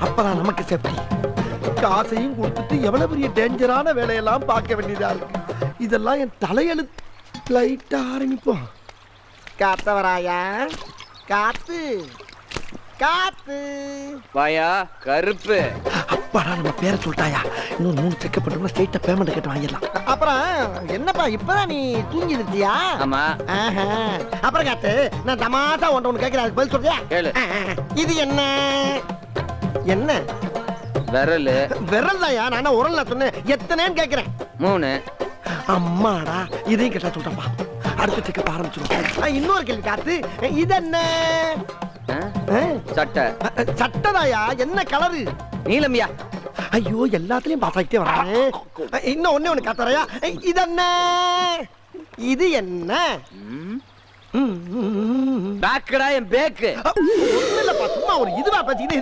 அப்பதான் நமக்கு சேஃப்டி. காசையும் கொடுத்துட்டு எவ்வளவு பெரிய டேஞ்சரான வேலையெல்லாம் பார்க்க வேண்டியதா இருக்கு. இதெல்லாம் என் தலையெழுத்து. லைட்டா ஆரம்பிப்போம். காத்தவராயா, காத்து காத்து வாயா கருப்பு. அப்பாடா நம்ம பேரை சொல்லிட்டாயா. இன்னும் 3 செக் பண்ணோம்னா ஸ்ட்ரைட்டா பேமெண்ட் கட்ட வாங்கிடலாம். அப்புறம் என்னப்பா இப்பதான் நீ தூங்கி இருந்தியா? ஆமா. அப்புறம் காத்து, நான் தமாசா ஒன்று கேட்கிறேன், அதுக்கு பதில் சொல்றியா? கேளு. இது என்ன என்ன விரல். விரல் தாயா, நான் உரல்ல சொன்னேன். எத்தனைன்னு கேட்கிறேன். 3. அம்மாடா, இதையும் கேட்டா சொல்றப்பா. அடுத்த செக்க ஆரம்பிச்சிடும். இன்னொரு கேள்வி காத்து, இது என்ன? சட்டை. சட்டதாயா, என்ன கலரு? நீலம்யா. ஐயோ, எல்லாத்துலயும் பாஸ் ஆகிட்டே வரானே. இன்னும் ஒண்ணு காத்தரையா, இது என்ன? இது என்ன? பேக்குடா, என் பேக்கு. சும்மா ஒரு இதுவா பேசிக்கிட்டு